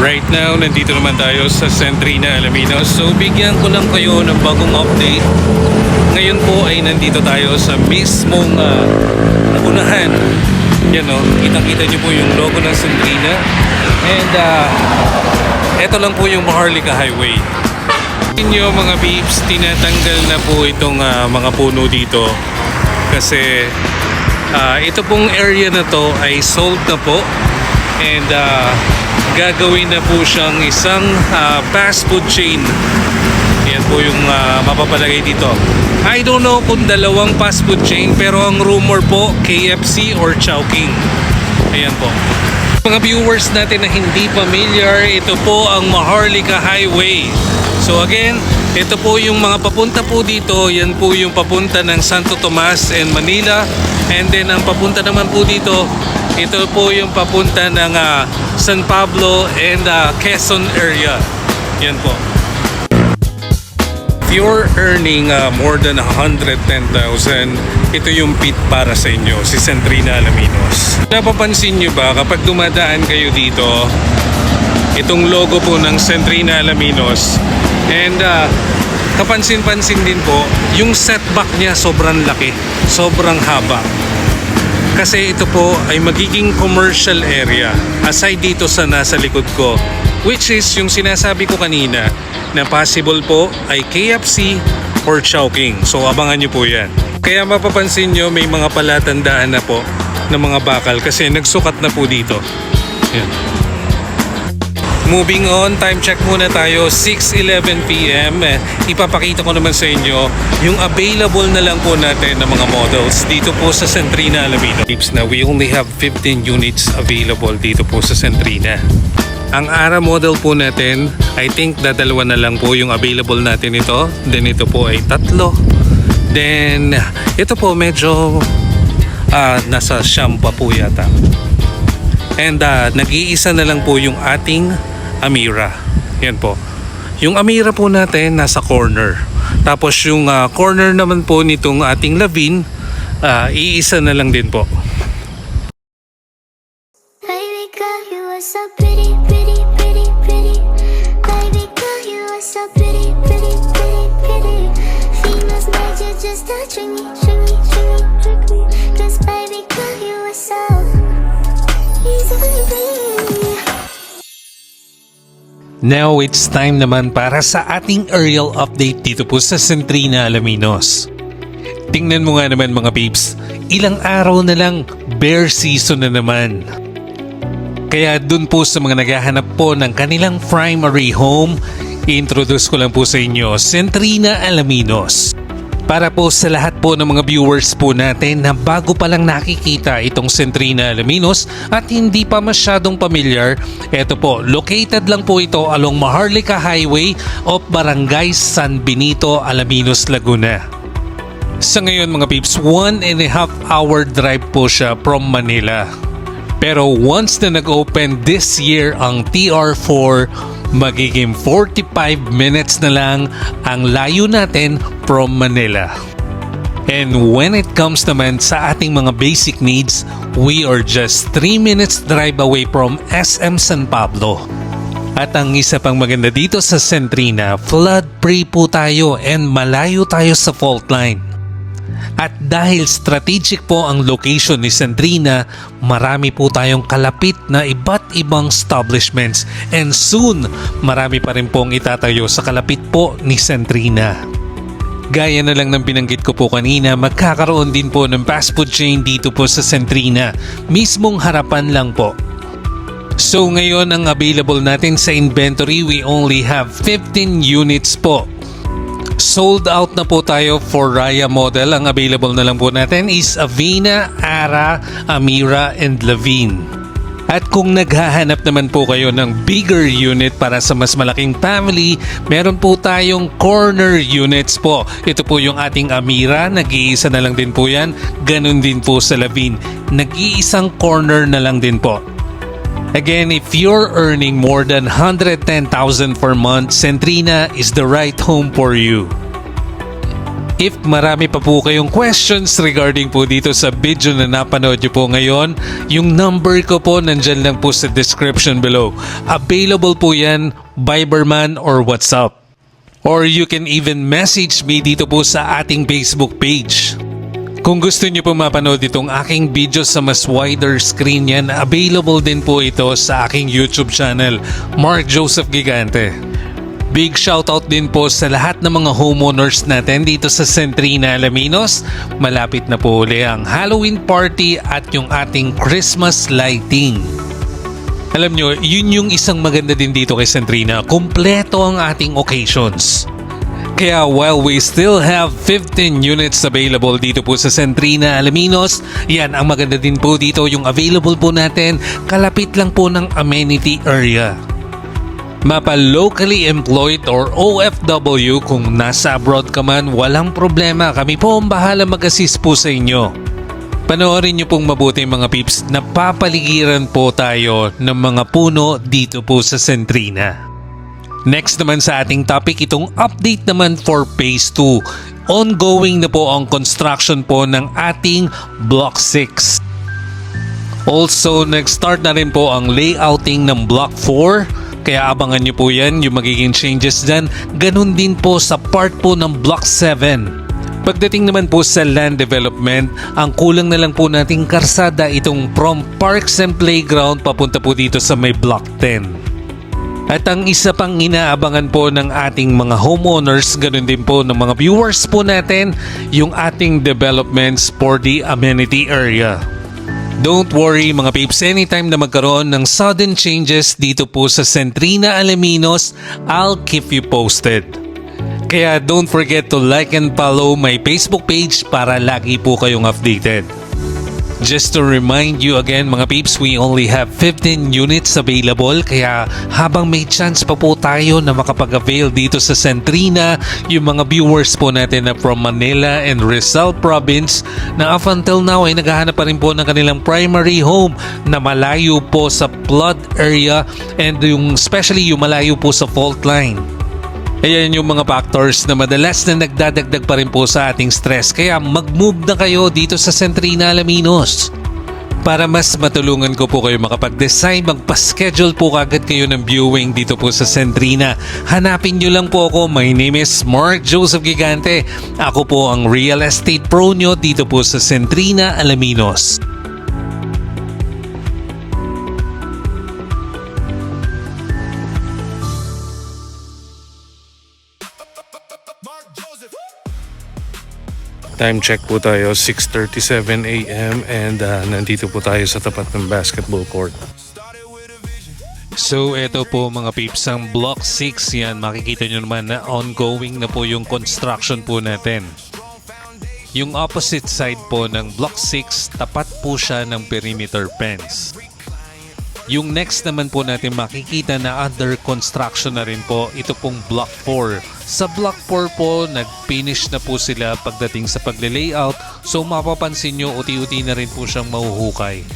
Right now, nandito naman tayo sa Centrina, Alaminos. So, bigyan ko lang kayo ng bagong update. Ngayon po ay nandito tayo sa mismong unahan. Yan o, kitang-kita nyo po yung logo ng Centrina. And eto lang po yung Maharlika Highway. Inyo mga peeps, tinatanggal na po itong mga puno dito. Kasi ito pong area na to ay sold na po. And gagawin na po siyang isang fast food chain. Yan po yung mapapalagay dito. I don't know kung dalawang fast food chain, pero ang rumor po KFC or Chowking. Ayan po. Mga viewers natin na hindi familiar, ito po ang Maharlika Highway. So again, ito po yung mga papunta po dito. Yan po yung papunta ng Santo Tomas and Manila. And then ang papunta naman po dito, ito po yung papunta ng San Pablo and Quezon area. Yan po. If you're earning more than 110,000, ito yung pit para sa inyo, si Centrina, Alaminos. Napapansin nyo ba kapag dumadaan kayo dito, itong logo po ng Centrina, Alaminos, and kapansin-pansin din po, yung setback niya sobrang laki, sobrang haba. Kasi ito po ay magiging commercial area aside dito sa nasa likod ko, which is yung sinasabi ko kanina na possible po ay KFC or Chowking. So abangan nyo po yan. Kaya mapapansin nyo may mga palatandaan na po ng mga bakal kasi nagsukat na po dito. Yan. Moving on, time check muna tayo, 6:11 PM. Ipapakita ko naman sa inyo yung available na lang po natin ng mga models dito po sa Centrina, Alaminos. Na we only have 15 units available dito po sa Centrina. Ang ARA model po natin, I think dadalawa na lang po yung available natin ito. Then ito po ay 3. Then ito po medyo nasa siyam pa po yata. And nag-iisa na lang po yung ating Amira. Yan po. Yung Amira po natin nasa corner. Tapos yung corner naman po nitong ating Lavin, iisa na lang din po. Baby girl, you are so pretty, pretty, pretty, pretty. Baby girl, you are so pretty, pretty, pretty, pretty. Females made you just to trick me, trick me, trick me, trick me. 'Cause baby girl, you are so easily pretty. Now it's time naman para sa ating aerial update dito po sa Centrina, Alaminos. Tingnan mo nga naman mga peeps, ilang araw na lang bear season na naman. Kaya dun po sa mga naghahanap po ng kanilang primary home, i-introduce ko lang po sa inyo, Centrina, Alaminos. Para po sa lahat po ng mga viewers po natin na bago pa lang nakikita itong Centrina, Alaminos at hindi pa masyadong familiar, eto po, located lang po ito along Maharlika Highway of Barangay San Benito, Alaminos, Laguna. Sa ngayon mga peeps, 1.5 hour drive po siya from Manila. Pero once na nag-open this year ang TR4, magiging 45 minutes na lang ang layo natin from Manila. And when it comes naman sa ating mga basic needs, we are just 3 minutes drive away from SM San Pablo. At ang isa pang maganda dito sa Centrina, flood-free po tayo and malayo tayo sa fault line. At dahil strategic po ang location ni Centrina, marami po tayong kalapit na iba't ibang establishments and soon marami pa rin pong itatayo sa kalapit po ni Centrina. Gaya na lang ng binanggit ko po kanina, magkakaroon din po ng fast food chain dito po sa Centrina, mismong harapan lang po. So ngayon ang available natin sa inventory, we only have 15 units po. Sold out na po tayo for Raya model. Ang available na lang po natin is Avina, Ara, Amira, and Lavin. At kung naghahanap naman po kayo ng bigger unit para sa mas malaking family, meron po tayong corner units po. Ito po yung ating Amira, nag-iisa na lang din po yan. Ganun din po sa Lavin, nag-iisang corner na lang din po. Again, if you're earning more than 110,000 per month, Centrina is the right home for you. If marami pa po kayong questions regarding po dito sa video na napanood nyo po ngayon, yung number ko po nandyan lang po sa description below. Available po yan, Viber man or WhatsApp. Or you can even message me dito po sa ating Facebook page. Kung gusto nyo po mapanood itong aking video sa mas wider screen yan, available din po ito sa aking YouTube channel, Mark Joseph Gigante. Big shoutout din po sa lahat ng mga homeowners natin dito sa Centrina, Alaminos. Malapit na po uli ang Halloween party at yung ating Christmas lighting. Alam nyo, yun yung isang maganda din dito kay Centrina. Kompleto ang ating occasions. Kaya while we still have 15 units available dito po sa Centrina, Alaminos, yan ang maganda din po dito, yung available po natin, kalapit lang po ng amenity area. Mapa locally employed or OFW, kung nasa abroad ka man, walang problema. Kami po ang bahala mag-assist po sa inyo. Panoorin niyo pong mabuti mga peeps, napapaligiran po tayo ng mga puno dito po sa Centrina. Next naman sa ating topic, itong update naman for Phase 2. Ongoing na po ang construction po ng ating Block 6. Also, nag-start na rin po ang layouting ng Block 4. Kaya abangan nyo po yan, yung magiging changes dyan. Ganun din po sa part po ng Block 7. Pagdating naman po sa land development, ang kulang na lang po nating karsada itong from Parks and Playground papunta po dito sa may Block 10. At ang isa pang inaabangan po ng ating mga homeowners, ganun din po ng mga viewers po natin, yung ating developments for the amenity area. Don't worry mga peeps, anytime na magkaroon ng sudden changes dito po sa Centrina, Alaminos, I'll keep you posted. Kaya don't forget to like and follow my Facebook page para lagi po kayong updated. Just to remind you again mga peeps, we only have 15 units available, kaya habang may chance pa po tayo na makapag-avail dito sa Centrina, yung mga viewers po natin na from Manila and Rizal Province na up until now ay naghahanap pa rin po ng kanilang primary home na malayo po sa flood area and yung especially yung malayo po sa fault line. Ayan yung mga factors na madalas na nagdadagdag pa rin po sa ating stress. Kaya mag-move na kayo dito sa Centrina, Alaminos. Para mas matulungan ko po kayo makapag-design, magpa-schedule po kagad kayo ng viewing dito po sa Centrina. Hanapin nyo lang po ako. My name is Mark Joseph Gigante. Ako po ang real estate pro nyo dito po sa Centrina, Alaminos. Time check po tayo, 6:37 AM and nandito po tayo sa tapat ng basketball court. So eto po mga peeps, ang Block 6 yan, makikita nyo naman na ongoing na po yung construction po natin. Yung opposite side po ng Block 6, tapat po siya ng perimeter fence. Yung next naman po natin makikita na under construction na rin po, ito pong Block 4. Sa Block 4 po, nag-finish na po sila pagdating sa pagle-layout. So mapapansin nyo, uti-uti na rin po siyang mahuhukay.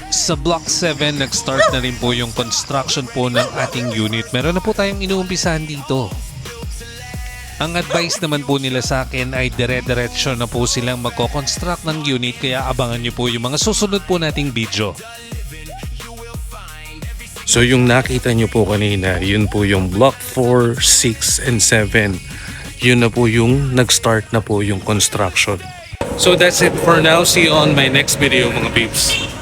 Sa Block 7, nag-start na rin po yung construction po ng ating unit. Meron na po tayong inuumpisahan dito. Ang advice naman po nila sa akin ay dire-diretso na po silang magko-construct ng unit, kaya abangan nyo po yung mga susunod po nating video. So yung nakita nyo po kanina, yun po yung Block 4, 6, and 7. Yun na po yung nag-start na po yung construction. So that's it for now. See you on my next video mga peeps.